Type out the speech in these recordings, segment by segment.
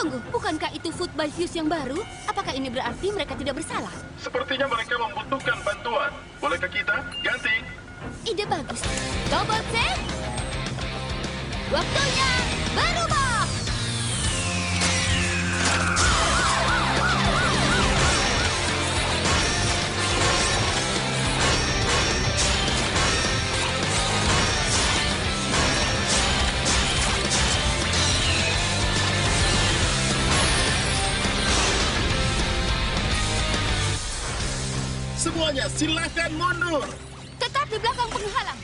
Tunggu, bukankah itu Food by Fuse yang baru? Apakah ini berarti mereka tidak bersalah? Sepertinya mereka membutuhkan bantuan. Bolehkah kita ganti? Ide bagus. Double set. Waktunya berubah. Semuanya silakan mundur. Tetap di belakang penghalang.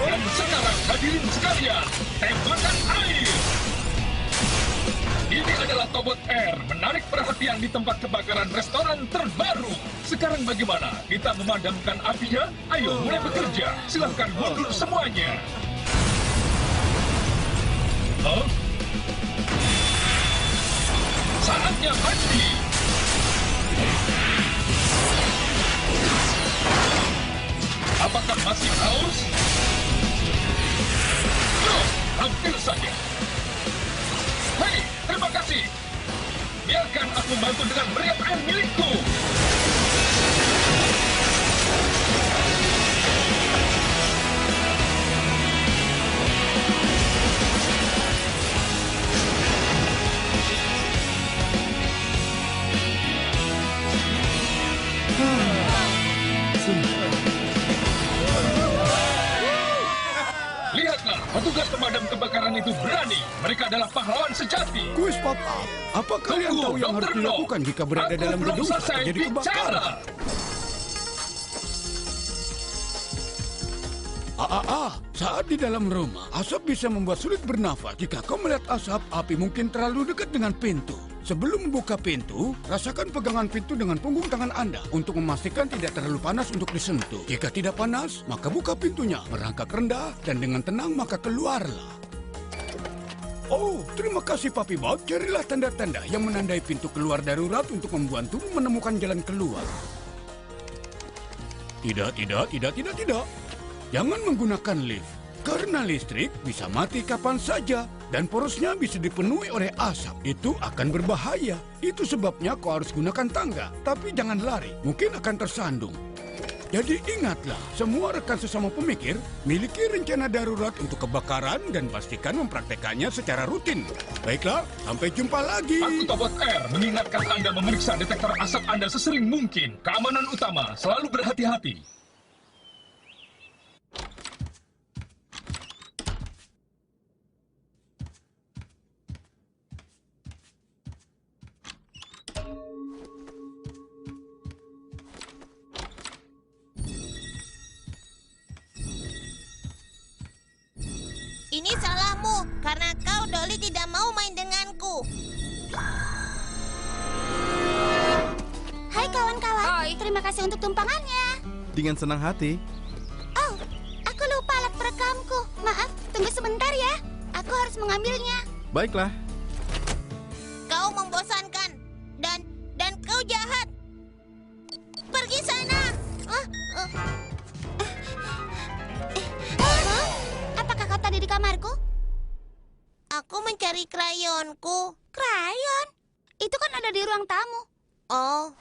Dan sekarang hadirin sekalian, tembakan air. Ini adalah Tobot Air, menarik perhatian di tempat kebakaran restoran terbaru. Sekarang bagaimana? Kita memadamkan apinya? Ayo mulai bekerja. Silahkan mundur semuanya. Hah? Saatnya mati. Apakah masih haus? Loh, hampir saja. Hei, terima kasih. Biarkan aku bantu dengan meriam air milikku. Lihatlah, petugas pemadam kebakaran itu berani. Mereka adalah pahlawan sejati. Kuis pop-up. Apa kalian tahu yang harus dilakukan jika berada dalam gedung terjadi kebakaran? Saat di dalam rumah, asap bisa membuat sulit bernafas. Jika kau melihat asap, api mungkin terlalu dekat dengan pintu. Sebelum membuka pintu, rasakan pegangan pintu dengan punggung tangan Anda untuk memastikan tidak terlalu panas untuk disentuh. Jika tidak panas, maka buka pintunya, merangkak rendah, dan dengan tenang maka keluarlah. Oh, terima kasih Papi Bob. Carilah tanda-tanda yang menandai pintu keluar darurat untuk membantu menemukan jalan keluar. Tidak. Jangan menggunakan lift, karena listrik bisa mati kapan saja dan porosnya bisa dipenuhi oleh asap. Itu akan berbahaya. Itu sebabnya kau harus gunakan tangga, tapi jangan lari, mungkin akan tersandung. Jadi ingatlah, semua rekan sesama pemikir miliki rencana darurat untuk kebakaran dan pastikan mempraktekannya secara rutin. Baiklah, sampai jumpa lagi. Aku Tobot Air mengingatkan Anda memeriksa detektor asap Anda sesering mungkin. Keamanan utama, selalu berhati-hati. Ini salahmu, karena kau, Dolly, tidak mau main denganku. Hai kawan-kawan. Terima kasih untuk tumpangannya. Dengan senang hati. Oh, aku lupa alat perekamku. Maaf, tunggu sebentar ya. Aku harus mengambilnya. Baiklah. Kau membosankan, dan kau jahat. Pergi sana. Apakah kau tadi di kamarku? Aku mencari krayonku. Krayon? Itu kan ada di ruang tamu. Oh,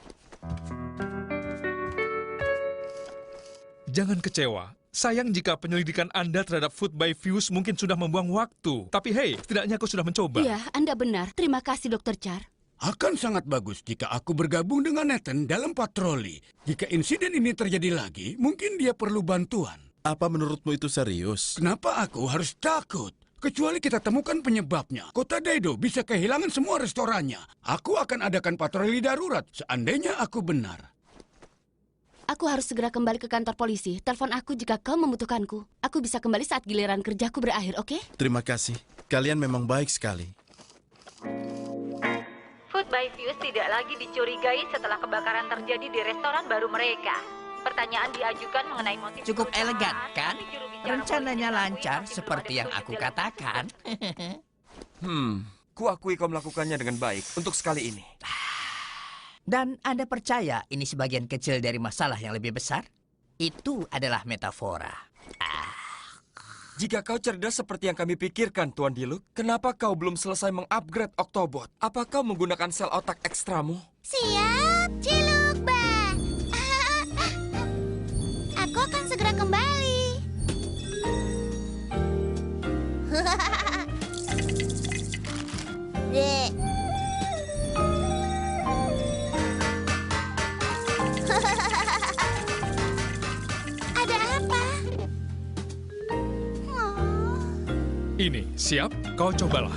Jangan kecewa. Sayang jika penyelidikan Anda terhadap Food by Fuse mungkin sudah membuang waktu. Tapi hey, setidaknya aku sudah mencoba. Iya, Anda benar. Terima kasih, Dr. Char. Akan sangat bagus jika aku bergabung dengan Nathan dalam patroli. Jika insiden ini terjadi lagi, mungkin dia perlu bantuan. Apa menurutmu itu serius? Kenapa aku harus takut? Kecuali kita temukan penyebabnya. Kota Daido bisa kehilangan semua restorannya. Aku akan adakan patroli darurat seandainya aku benar. Aku harus segera kembali ke kantor polisi. Telepon aku jika kau membutuhkanku. Aku bisa kembali saat giliran kerjaku berakhir, oke? Terima kasih. Kalian memang baik sekali. Food by Fuse tidak lagi dicurigai setelah kebakaran terjadi di restoran baru mereka. Pertanyaan diajukan mengenai motif Cukup perusahaan, elegan, kan? tapi juru bicara Rencananya polisi lancar mengakui seperti begitu yang ada aku kesulitan katakan. Kuakui kau melakukannya dengan baik untuk sekali ini. Dan Anda percaya ini sebagian kecil dari masalah yang lebih besar? Itu adalah metafora. Jika kau cerdas seperti yang kami pikirkan, Tuan Diluc, kenapa kau belum selesai mengupgrade Octobot? Apa kau menggunakan sel otak ekstramu? Siap, Cilukba. Aku akan segera kembali. Dek. Ada apa? Ini, siap? Kau cobalah.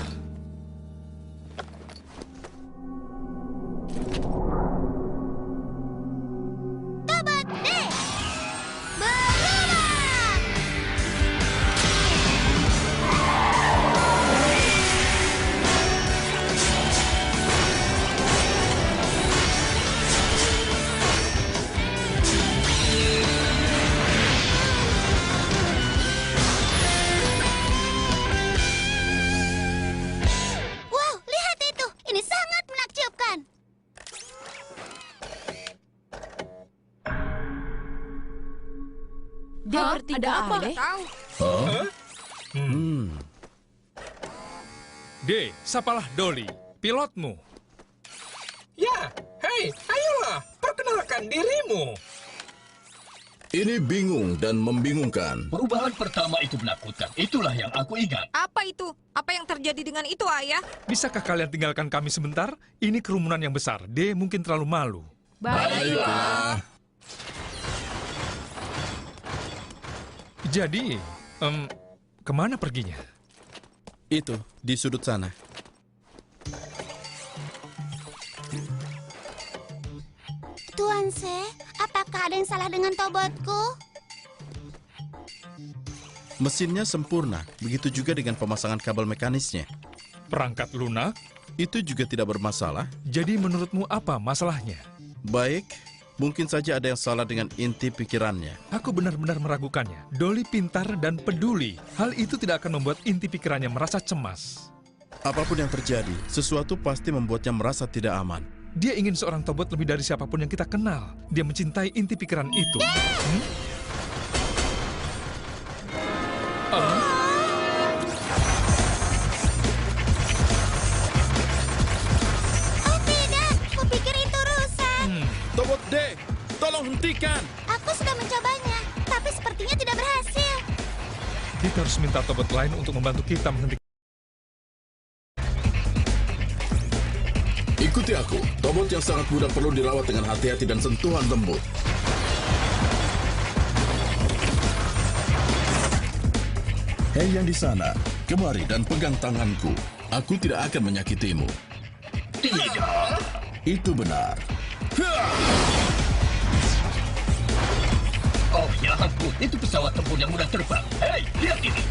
Tobot D. Berubah. Wow, lihat itu. Ini sangat menakjubkan. Dia bertiga aneh. D, sapalah Dolly, pilotmu. Ya, hei, ayolah, perkenalkan dirimu. Ini bingung dan membingungkan. Perubahan pertama itu menakutkan. Itulah yang aku ingat. Apa itu? Apa yang terjadi dengan itu, Ayah? Bisakah kalian tinggalkan kami sebentar? Ini kerumunan yang besar. D mungkin terlalu malu. Baiklah. Jadi, kemana perginya? Itu, di sudut sana. Tuan Se, apakah ada yang salah dengan Tobotku? Mesinnya sempurna, begitu juga dengan pemasangan kabel mekanisnya. Perangkat lunak? Itu juga tidak bermasalah. Jadi menurutmu apa masalahnya? Baik, mungkin saja ada yang salah dengan inti pikirannya. Aku benar-benar meragukannya. Dolly pintar dan peduli. Hal itu tidak akan membuat inti pikirannya merasa cemas. Apapun yang terjadi, sesuatu pasti membuatnya merasa tidak aman. Dia ingin seorang Tobot lebih dari siapapun yang kita kenal. Dia mencintai inti pikiran itu. Oh tidak, kupikir itu rusak. Tobot D, tolong hentikan! Aku sudah mencobanya, tapi sepertinya tidak berhasil. Kita harus minta Tobot lain untuk membantu kita menghentikan. Ikuti aku. Tobot yang sangat mudah perlu dirawat dengan hati-hati dan sentuhan lembut. Hei yang di sana, kemari dan pegang tanganku. Aku tidak akan menyakitimu. Tidak. Itu benar. Oh ya ampun, itu pesawat tempur yang mudah terbang. Hei, lihat ini.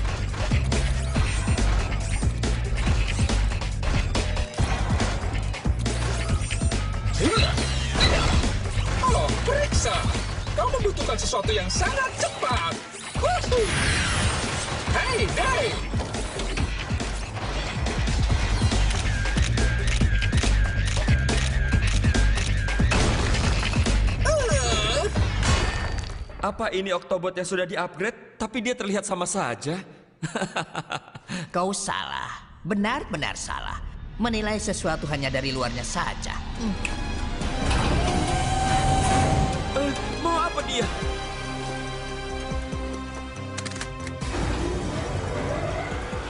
Oh, periksa. Kau membutuhkan sesuatu yang sangat cepat. Hei, Dave. Apa ini Octobot yang sudah di-upgrade, tapi dia terlihat sama saja? Kau salah. Benar-benar salah. Menilai sesuatu hanya dari luarnya saja. Mau apa dia?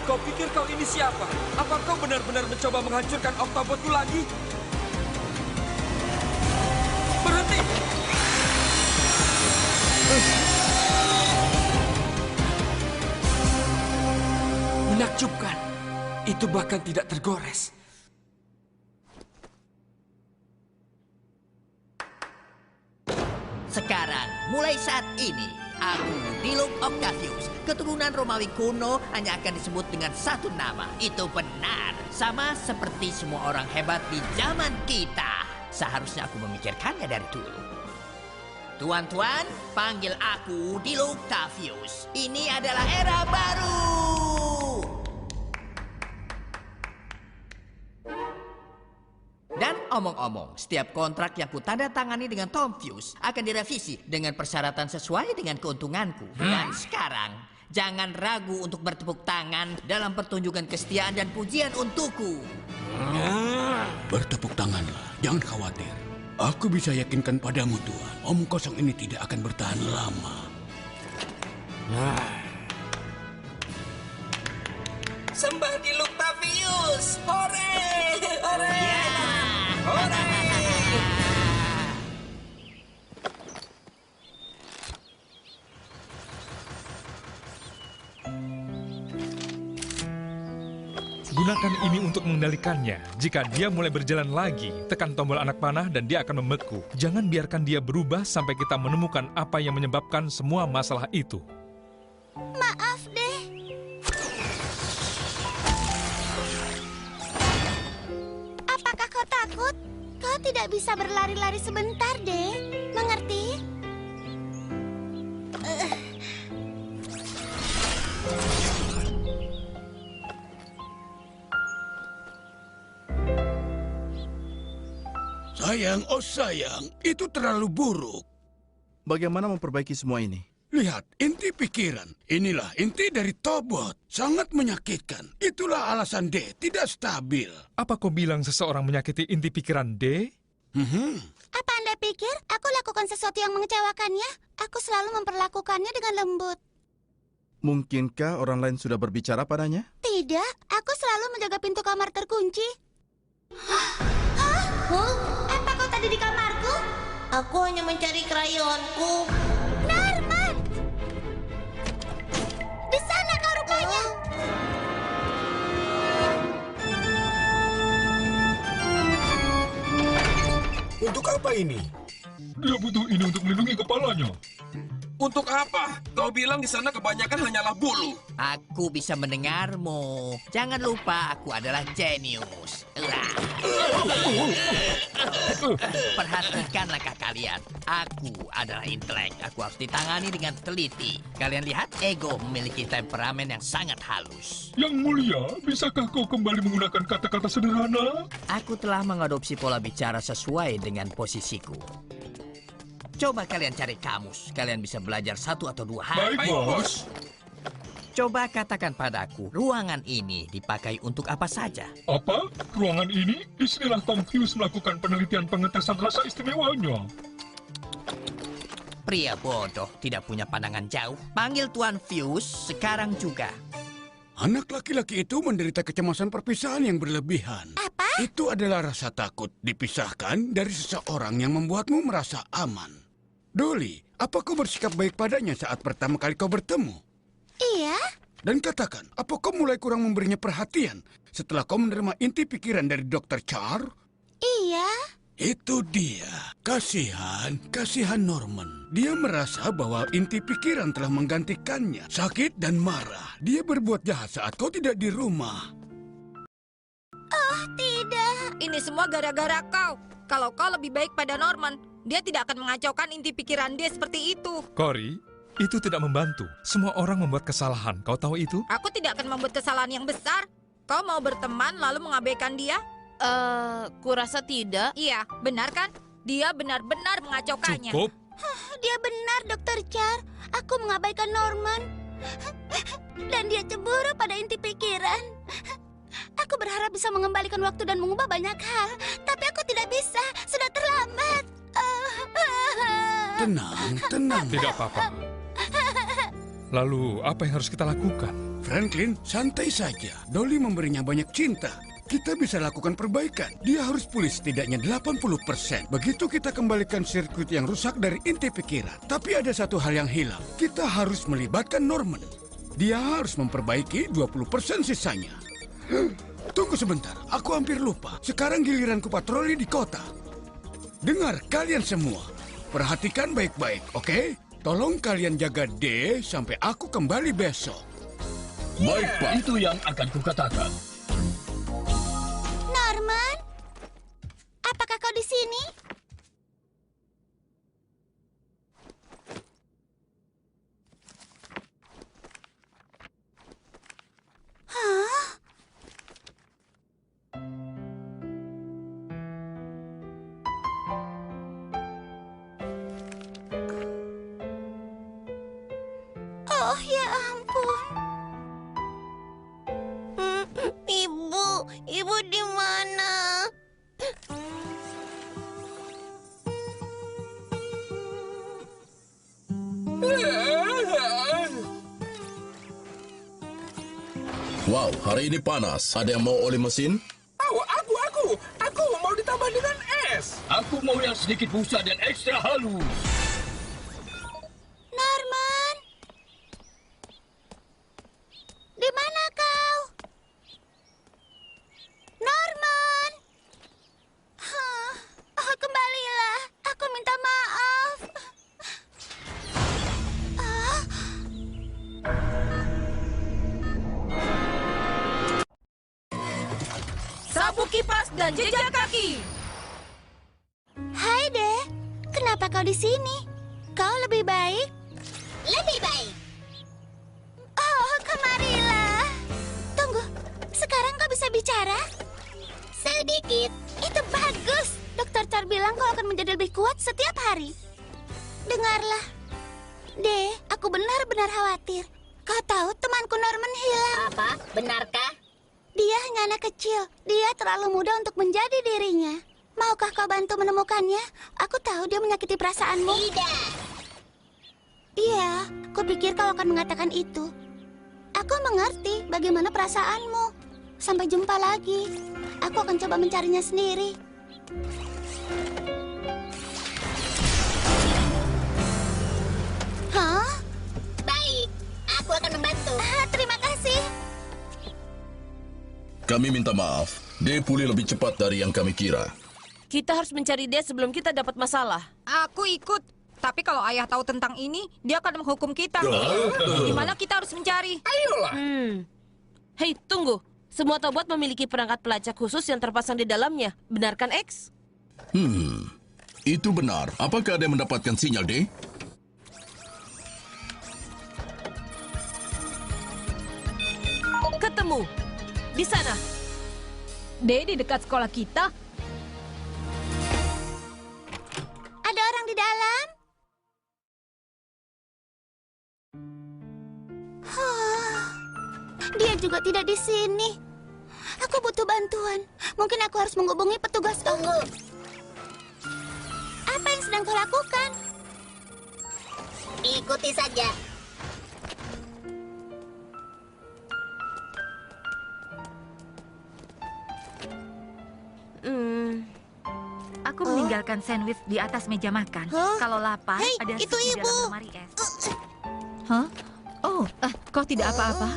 Kau pikir kau ini siapa? Apa kau benar-benar mencoba menghancurkan Octobotku lagi? Berhenti! Menakjubkan. Itu bahkan tidak tergores. Sekarang, mulai saat ini, aku, Diluc Octavius, keturunan Romawi kuno hanya akan disebut dengan satu nama. Itu benar. Sama seperti semua orang hebat di zaman kita. Seharusnya aku memikirkannya dari dulu. Tuan-tuan, panggil aku Diluc Octavius. Ini adalah era baru. Dan omong-omong, setiap kontrak yang kutandatangani dengan Tom Fuse akan direvisi dengan persyaratan sesuai dengan keuntunganku. Dan sekarang, Jangan ragu untuk bertepuk tangan dalam pertunjukan kesetiaan dan pujian untukku. Bertepuk tanganlah, jangan khawatir. Aku bisa yakinkan padamu, Tuan. Om kosong ini tidak akan bertahan lama. Sembah di Octavius. Hore! Hore! Hore! Gunakan ini untuk mengendalikannya. Jika dia mulai berjalan lagi, tekan tombol anak panah dan dia akan membeku. Jangan biarkan dia berubah sampai kita menemukan apa yang menyebabkan semua masalah itu. Maaf deh. Apakah kau takut? Kau tidak bisa berlari-lari sebentar, deh. Mengerti? Sayang, oh sayang, itu terlalu buruk. Bagaimana memperbaiki semua ini? Lihat, inti pikiran. Inilah inti dari Tobot. Sangat menyakitkan. Itulah alasan D tidak stabil. Apa kau bilang seseorang menyakiti inti pikiran D? Apa Anda pikir aku lakukan sesuatu yang mengecewakannya? Aku selalu memperlakukannya dengan lembut. Mungkinkah orang lain sudah berbicara padanya? Tidak, aku selalu menjaga pintu kamar terkunci. Apa kau tadi di kamarku? Aku hanya mencari krayonku. Norman! Di sana kau rupanya. Untuk apa ini? Dia butuh ini untuk melindungi kepalanya. Untuk apa? Kau bilang di sana kebanyakan hanyalah bulu. Aku bisa mendengarmu. Jangan lupa aku adalah jenius. Perhatikan langkah kalian. Aku adalah intelek. Aku harus ditangani dengan teliti. Kalian lihat, ego memiliki temperamen yang sangat halus. Yang mulia, bisakah kau kembali menggunakan kata-kata sederhana? Aku telah mengadopsi pola bicara sesuai dengan posisiku. Coba kalian cari kamus. Kalian bisa belajar 1 atau 2 hal. Baik, bos. Coba katakan padaku, ruangan ini dipakai untuk apa saja? Apa? Ruangan ini? Disinilah Tom Hughes melakukan penelitian pengetesan rasa istimewanya. Pria bodoh, tidak punya pandangan jauh. Panggil Tuan Fuse sekarang juga. Anak laki-laki itu menderita kecemasan perpisahan yang berlebihan. Apa? Itu adalah rasa takut dipisahkan dari seseorang yang membuatmu merasa aman. Dolly, apa kau bersikap baik padanya saat pertama kali kau bertemu? Iya. Dan katakan, apa kau mulai kurang memberinya perhatian setelah kau menerima inti pikiran dari Dr. Char? Iya. Itu dia. Kasihan Norman. Dia merasa bahwa inti pikiran telah menggantikannya. Sakit dan marah. Dia berbuat jahat saat kau tidak di rumah. Oh, tidak. Ini semua gara-gara kau. Kalau kau lebih baik pada Norman, dia tidak akan mengacaukan inti pikiran dia seperti itu. Cory, itu tidak membantu. Semua orang membuat kesalahan. Kau tahu itu? Aku tidak akan membuat kesalahan yang besar. Kau mau berteman lalu mengabaikan dia? Kurasa tidak. Iya, benar kan? Dia benar-benar mengacaukannya. Cukup. Dia benar, Dr. Char. Aku mengabaikan Norman. Dan dia cemburu pada inti pikiran. Aku berharap bisa mengembalikan waktu dan mengubah banyak hal. Tapi aku tidak bisa. Sudah terlambat. Tenang. Tidak apa-apa. Lalu, apa yang harus kita lakukan? Franklin, santai saja. Dolly memberinya banyak cinta. Kita bisa lakukan perbaikan. Dia harus pulih setidaknya 80%. Begitu kita kembalikan sirkuit yang rusak dari inti pikiran. Tapi ada satu hal yang hilang. Kita harus melibatkan Norman. Dia harus memperbaiki 20% sisanya. Tunggu sebentar, aku hampir lupa. Sekarang giliranku patroli di kota. Dengar kalian semua. Perhatikan baik-baik, oke? Tolong kalian jaga D sampai aku kembali besok. Baik, Pak. Itu yang akan kukatakan. Norman? Apakah kau di sini? Hah? Oh, ya ampun. Ibu di mana? Wow, hari ini panas. Ada yang mau oli mesin? Aku mau ditambah dengan es. Aku mau yang sedikit busa dan ekstra halus. Norman! Di mana kau? Norman! Oh, kembalilah. Aku minta maaf. Sabuk kipas dan jejak kaki. Hai, Deh. Kenapa kau di sini? Kau lebih baik? Lebih baik. Oh, kemarilah. Tunggu. Sekarang kau bisa bicara? Sedikit. Itu bagus. Dokter Char bilang kau akan menjadi lebih kuat setiap hari. Dengarlah. Deh, aku benar-benar khawatir. Kau tahu temanku Norman hilang. Apa? Benarkah? Dia hanya anak kecil. Dia terlalu muda untuk menjadi dirinya. Maukah kau bantu menemukannya? Aku tahu dia menyakiti perasaanmu. Tidak. Iya, kupikir kau akan mengatakan itu. Aku mengerti bagaimana perasaanmu. Sampai jumpa lagi. Aku akan coba mencarinya sendiri. Hah? Baik, aku akan membantu. Terima kasih. Kami minta maaf. Dia pulih lebih cepat dari yang kami kira. Kita harus mencari dia sebelum kita dapat masalah. Aku ikut. Tapi kalau ayah tahu tentang ini, dia akan menghukum kita. Gimana kita harus mencari? Ayolah. Hei, tunggu. Semua Autobot memiliki perangkat pelacak khusus yang terpasang di dalamnya. Benarkan, X? Itu benar. Apakah ada yang mendapatkan sinyal, D? Ketemu. Di sana. Di dekat sekolah kita. Ada orang di dalam? Dia juga tidak di sini. Aku butuh bantuan. Mungkin aku harus menghubungi petugas. Tunggu. Apa yang sedang kau lakukan? Ikuti saja. Aku meninggalkan sandwich di atas meja makan. Kalau lapar, ada sup di dalam lemari es. Hah? Oh, kau tidak apa-apa?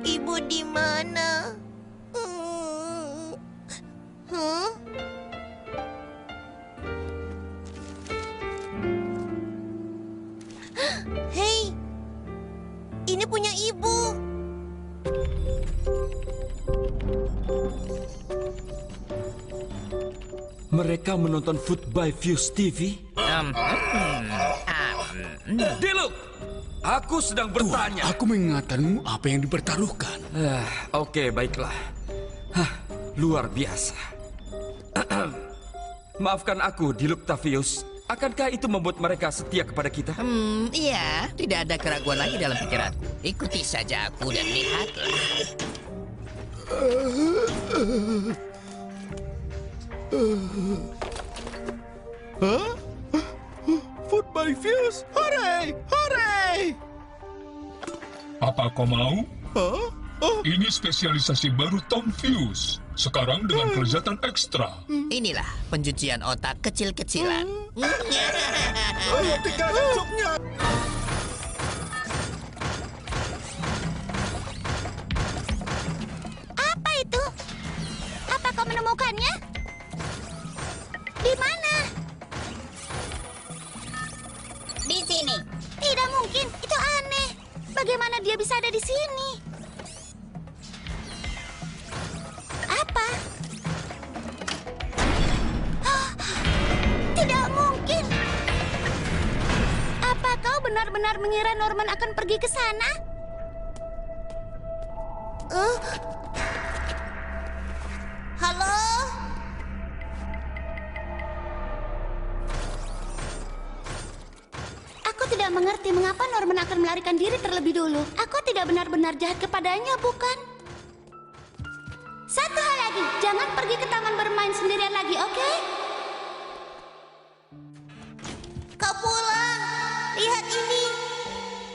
Ibu di mana? Hei, ini punya ibu. Mereka menonton Food by Fuse TV? Diluc, aku sedang bertanya. Aku mengingatkanmu apa yang dipertaruhkan. Oke, baiklah. Luar biasa. Maafkan aku, Diluc Tavius. Akankah itu membuat mereka setia kepada kita? Iya, tidak ada keraguan lagi dalam pikiranku. Ikuti saja aku dan lihatlah. Food by Fuse, hooray! Hooray! Apa kau mau? Ini spesialisasi baru Tom Fuse. Sekarang dengan kelezatan ekstra. Inilah pencucian otak kecil-kecilan. Tinggalkan supnya. Apa itu? Apa kau menemukannya? Di mana? Di sini. Tidak mungkin, itu aneh. Bagaimana dia bisa ada di sini? Apa? Tidak mungkin. Apa kau benar-benar mengira Norman akan pergi ke sana? Halo? tidak mengerti mengapa Norman akan melarikan diri terlebih dulu. Aku tidak benar-benar jahat kepadanya, bukan? Satu hal lagi, jangan pergi ke taman bermain sendirian lagi, oke? Kau pulang. Lihat ini.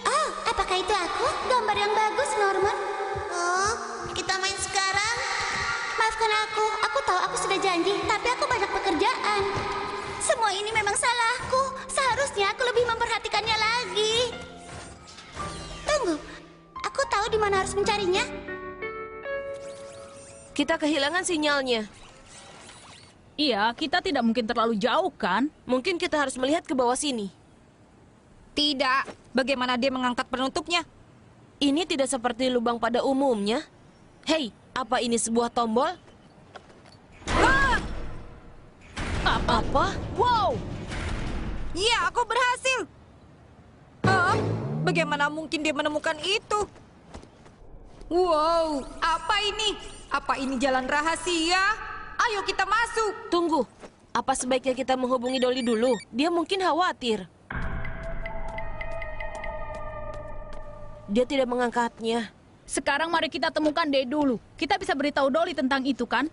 Oh, apakah itu aku? Gambar yang bagus, Norman. Oh, kita main sekarang? Maafkan aku tahu aku sudah janji, tapi aku banyak pekerjaan. Semua ini memang salahku. Seharusnya aku lebih memperhatikannya lagi. Tunggu, aku tahu di mana harus mencarinya. Kita kehilangan sinyalnya. Iya, kita tidak mungkin terlalu jauh, kan? Mungkin kita harus melihat ke bawah sini. Tidak. Bagaimana dia mengangkat penutupnya? Ini tidak seperti lubang pada umumnya. Hei, apa ini sebuah tombol? Apa? Wow! Ya, aku berhasil. Hah? Bagaimana mungkin dia menemukan itu? Wow, apa ini? Apa ini jalan rahasia? Ayo kita masuk. Tunggu, apa sebaiknya kita menghubungi Dolly dulu? Dia mungkin khawatir. Dia tidak mengangkatnya. Sekarang mari kita temukan Day dulu. Kita bisa beritahu Dolly tentang itu, kan?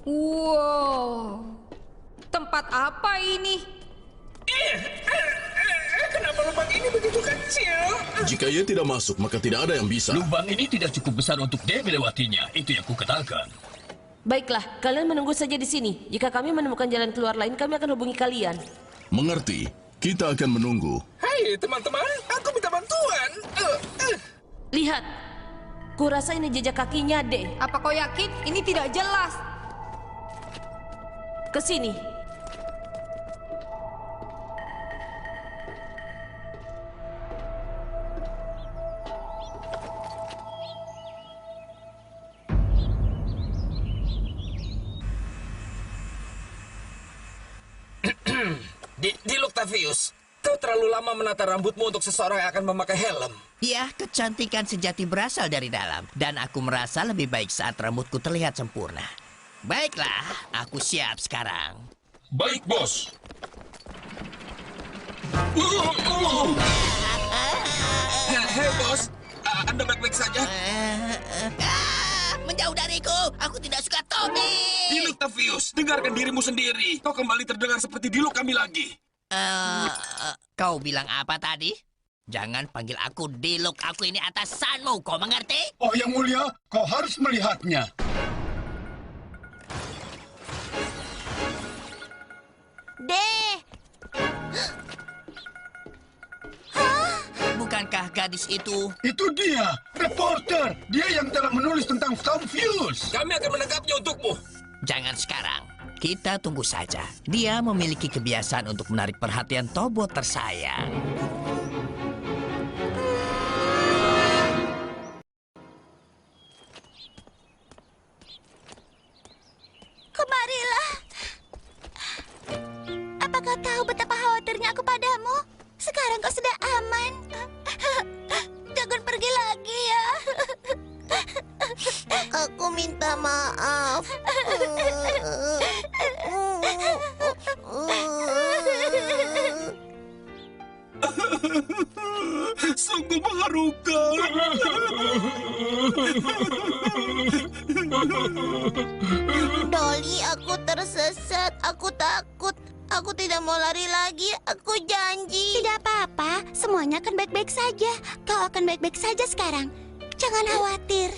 Wow, tempat apa ini? Kenapa lubang ini begitu kecil? Jika ia tidak masuk, maka tidak ada yang bisa. Lubang ini tidak cukup besar untuk dia melewatinya. Itu yang kukatakan. Baiklah, kalian menunggu saja di sini. Jika kami menemukan jalan keluar lain, kami akan hubungi kalian. Mengerti. Kita akan menunggu. Hai teman-teman, aku minta bantuan. Lihat, kurasa ini jejak kakinya, Dek. Apa kau yakin? Ini tidak jelas. Ke sini. Di Octavius, kau terlalu lama menata rambutmu untuk seseorang yang akan memakai helm. Ya, kecantikan sejati berasal dari dalam. Dan aku merasa lebih baik saat rambutku terlihat sempurna. Baiklah, aku siap sekarang. Baik, bos. Hei, bos. Anda baik-baik saja? Menjauh dariku, aku tidak suka topi. Di Octavius, dengarkan dirimu sendiri. Kau kembali terdengar seperti Diluk kami lagi. Kau bilang apa tadi? Jangan panggil aku Diluk, aku ini atasanmu, kau mengerti? Oh, Yang Mulia, kau harus melihatnya. Bukankah gadis itu? Itu dia, reporter. Dia yang telah menulis tentang Octavius. Kami akan menangkapnya untukmu. Jangan sekarang. Kita tunggu saja. Dia memiliki kebiasaan untuk menarik perhatian Tobot tersayang. Kemarilah. Apa kau tahu betapa khawatirnya aku padamu? Sekarang kau sudah aman. Jangan pergi lagi ya. Aku minta maaf. Sungguh mengharukan. Dolly, aku tersesat. Aku takut. Aku tidak mau lari lagi. Aku janji. Tidak apa-apa. Semuanya akan baik-baik saja. Kau akan baik-baik saja sekarang. Jangan khawatir.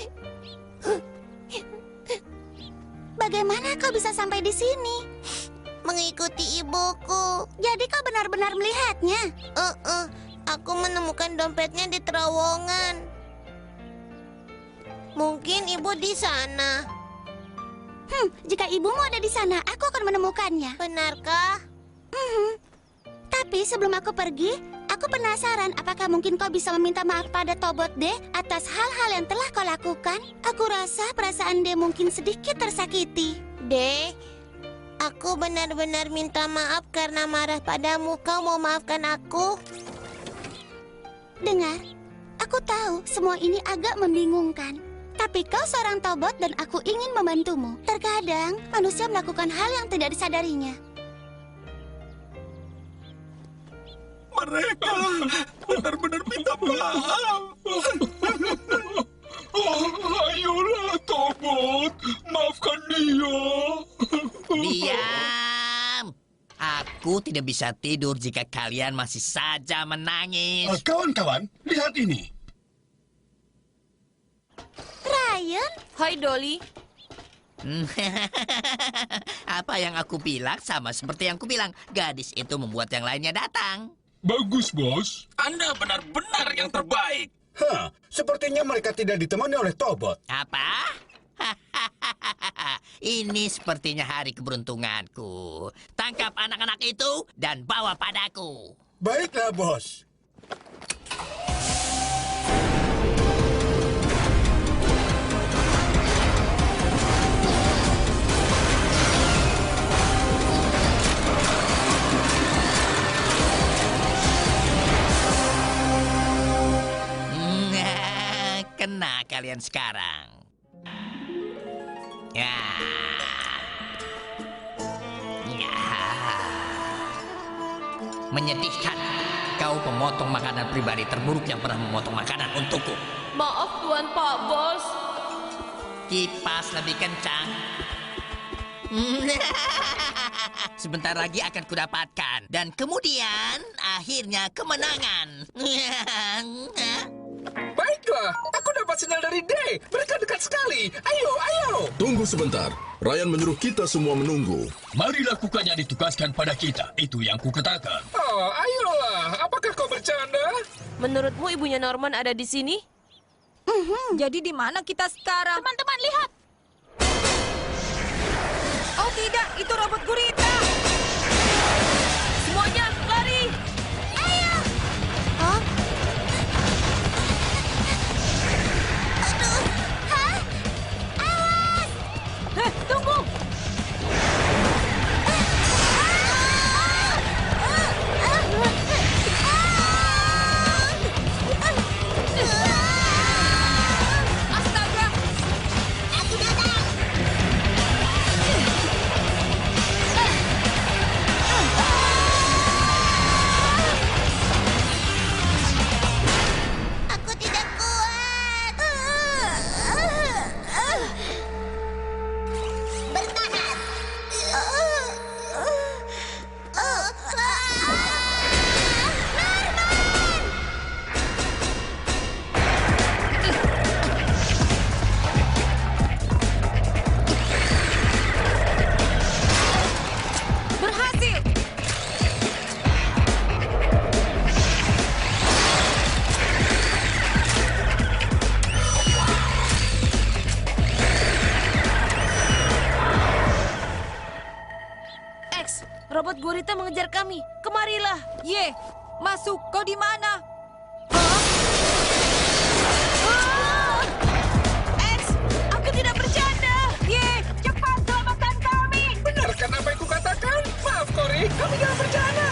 Bagaimana kau bisa sampai di sini? Mengikuti ibuku. Jadi kau benar-benar melihatnya? Aku menemukan dompetnya di terowongan. Mungkin ibu di sana. Jika ibumu ada di sana, aku akan menemukannya. Benarkah? Tapi sebelum aku pergi, aku penasaran apakah mungkin kau bisa meminta maaf pada Tobot D atas hal-hal yang telah kau lakukan. Aku rasa perasaan D mungkin sedikit tersakiti. D, aku benar-benar minta maaf karena marah padamu. Kau mau maafkan aku? Dengar, aku tahu semua ini agak membingungkan. Tapi kau seorang Tobot dan aku ingin membantumu. Terkadang manusia melakukan hal yang tidak disadarinya. Mereka benar-benar minta maaf. Ayolah, Tobot. Maafkan dia. Diam! Aku tidak bisa tidur jika kalian masih saja menangis. Kawan-kawan, lihat ini. Ryan? Hai, Dolly. Apa yang aku bilang sama seperti yang aku bilang. Gadis itu membuat yang lainnya datang. Bagus, Bos. Anda benar-benar yang terbaik. Hah, sepertinya mereka tidak ditemani oleh Tobot. Apa? Ini sepertinya hari keberuntunganku. Tangkap anak-anak itu dan bawa padaku. Baiklah, Bos. Kena kalian sekarang. Ya. Menyedihkan. Kau pemotong makanan pribadi terburuk yang pernah memotong makanan untukku. Maaf, Tuan Pak Bos. Kipas lebih kencang. Sebentar lagi akan kudapatkan. Dan kemudian akhirnya kemenangan. Baiklah, aku dapat sinyal dari Day. Mereka dekat sekali. Ayo, ayo. Tunggu sebentar. Ryan menyuruh kita semua menunggu. Mari lakukan yang ditugaskan pada kita. Itu yang kukatakan. Oh, ayolah. Apakah kau bercanda? Menurutmu ibunya Norman ada di sini? Jadi di mana kita sekarang? Teman-teman, lihat. Oh tidak, itu robot gurita. Semuanya, lari! Ayo! Hah? Aduh! Hah? Awas! Tunggu! Astaga! Aku datang! Aku tidak kuat. Bertahan. Berhasil! X, robot gurita mengejar kami. Kemarilah. Ye, masuk. Kau di mana? X, aku tidak bercanda. Ye, cepat selamatkan kami. Benarkan apa yang kukatakan? Maaf, Cory. Kami jangan bercanda.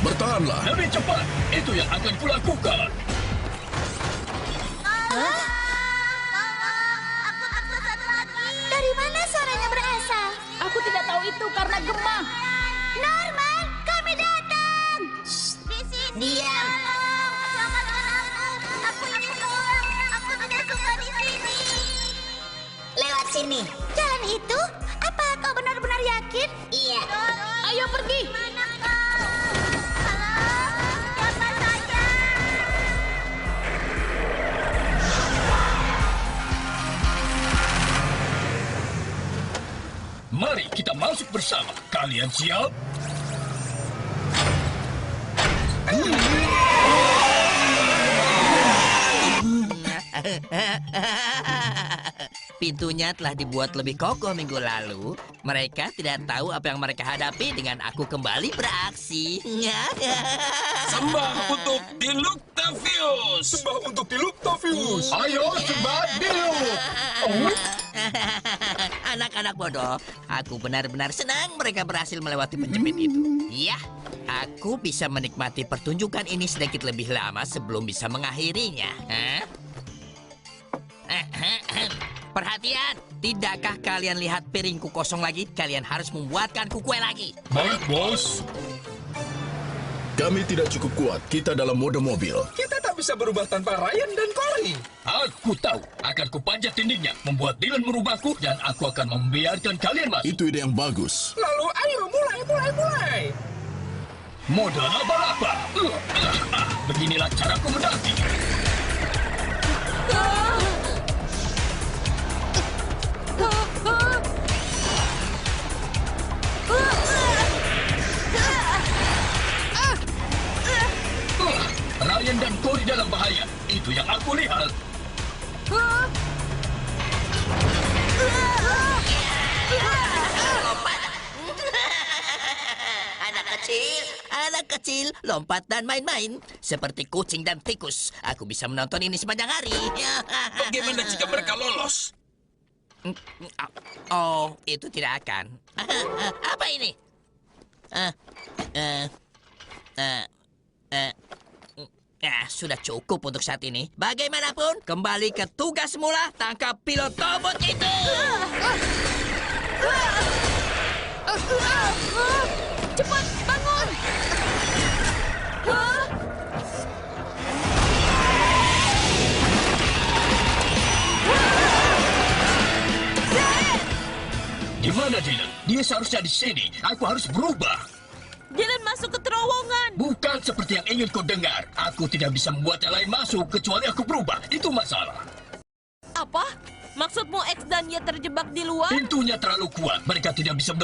Bertahanlah. Lebih cepat. Itu yang akan kulakukan. Aku tersesat lagi. Dari mana suaranya berasal? Aku tidak tahu itu karena gemah. Norman, kami datang. Di sini. Diam. Selamatkan aku. Aku ingin pulang. Aku tidak suka di sini. Lewat sini. Jalan itu? Apa kau benar-benar yakin? Iya. Ayo pergi. Mana kau? Halo, siapa saja? Mari kita masuk bersama. Kalian siap? Pintunya telah dibuat lebih kokoh minggu lalu. Mereka tidak tahu apa yang mereka hadapi dengan aku kembali beraksi. Sembah untuk Diluktavius. Sembah untuk Diluktavius. Ayo, sembah Diluk. Anak-anak bodoh, aku benar-benar senang mereka berhasil melewati penjepit itu. Ya, aku bisa menikmati pertunjukan ini sedikit lebih lama sebelum bisa mengakhirinya. Hah? Perhatian, tidakkah kalian lihat piringku kosong lagi? Kalian harus membuatkanku kue lagi. Baik, Bos. Kami tidak cukup kuat. Kita dalam mode mobil. Kita tak bisa berubah tanpa Ryan dan Corey. Aku tahu. Akan kupanjat dindingnya, membuat Dylan merubahku, dan aku akan membiarkan kalian masuk. Itu ide yang bagus. Lalu ayo mulai. Mode laba-laba. Beginilah caraku mendaki. Ryan dan Corey dalam bahaya. Itu yang aku lihat. Anak kecil, lompat dan main-main. Seperti kucing dan tikus. Aku bisa menonton ini sepanjang hari. Bagaimana jika mereka lolos? Oh, itu tidak akan. Apa ini? Sudah cukup untuk saat ini. Bagaimanapun, kembali ke tugas semula. Tangkap pilot robot itu. Cepat, bangun! Di mana Dylan? Dia seharusnya di sini. Aku harus berubah. Dylan masuk ke terowongan. Bukan seperti yang ingin kau dengar. Aku tidak bisa membuat yang lain masuk kecuali aku berubah. Itu masalah. Apa? Maksudmu X dan Y terjebak di luar? Pintunya terlalu kuat. Mereka tidak bisa